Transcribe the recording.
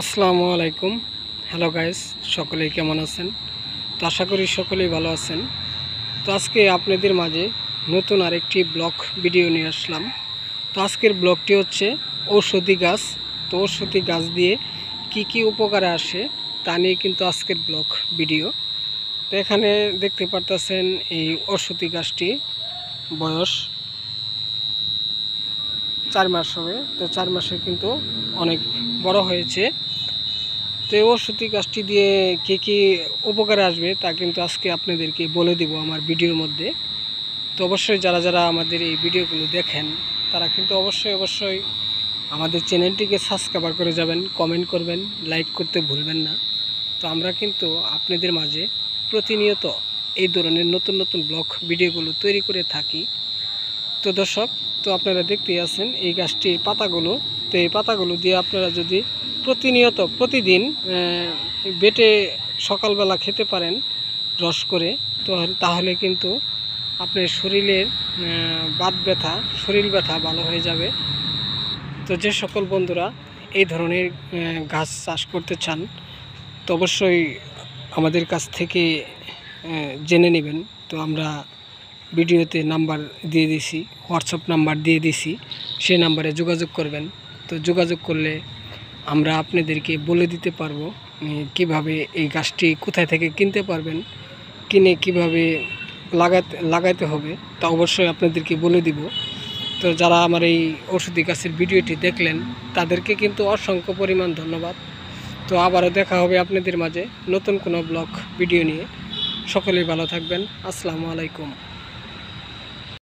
আসসালামু আলাইকুম। Hello guys, সকলেই কেমন আছেন? তো আশা করি সকলেই ভালো আছেন। তো আজকে আপনাদের মাঝে নতুন আরেকটি ব্লগ ভিডিও নিয়ে আসলাম। তো আজকের ব্লগটি হচ্ছে ঔষধি গাছ। তো ঔষধি গাছ দিয়ে কি উপকারে আসে তা নিয়ে কিন্তু আজকের ব্লগ ভিডিও। তো এখানে দেখতে পারতেছেন এই ঔষধি গাছটি বয়স 4 মাস হবে। তো 4 মাসে কিন্তু অনেক বড় হয়েছে। তো এই ওষুধি গাছটি দিয়ে কী উপকারে আসবে তা কিন্তু আজকে আপনাদেরকে বলে দিব আমার ভিডিওর মধ্যে। তো অবশ্যই যারা আমাদের এই ভিডিওগুলো দেখেন তারা কিন্তু অবশ্যই আমাদের চ্যানেলটিকে সাবস্ক্রাইব করে যাবেন, কমেন্ট করবেন, লাইক করতে ভুলবেন না। তো আমরা কিন্তু আপনাদের মাঝে প্রতিনিয়ত এই ধরনের নতুন ব্লগ ভিডিওগুলো তৈরি করে থাকি। তো দর্শক, তো আপনারা দেখতেই আছেন এই গাছটির পাতাগুলো। তো এই পাতাগুলো দিয়ে আপনারা যদি প্রতিদিন বেটে সকালবেলা খেতে পারেন রস করে, তো তাহলে কিন্তু আপনার শরীরের শরীর ব্যথা ভালো হয়ে যাবে। তো যে সকল বন্ধুরা এই ধরনের গাছ চাষ করতে চান তো অবশ্যই আমাদের কাছ থেকে জেনে নেবেন। তো আমরা ভিডিওতে নাম্বার দিয়ে দিছি, হোয়াটসঅ্যাপ নাম্বার দিয়ে দিছি, সেই নাম্বারে যোগাযোগ করবেন। তো যোগাযোগ করলে আমরা আপনাদেরকে বলে দিতে পারবো কিভাবে এই গাছটি কোথায় থেকে কিনতে পারবেন, কিনে কিভাবে লাগাইতে হবে তা অবশ্যই আপনাদেরকে বলে দিব। তো যারা আমার এই ঔষধি গাছের ভিডিওটি দেখলেন তাদেরকে কিন্তু অসংখ্য পরিমাণ ধন্যবাদ। তো আবারও দেখা হবে আপনাদের মাঝে নতুন কোনো ব্লগ ভিডিও নিয়ে। সকলেই ভালো থাকবেন। আসসালামু আলাইকুম।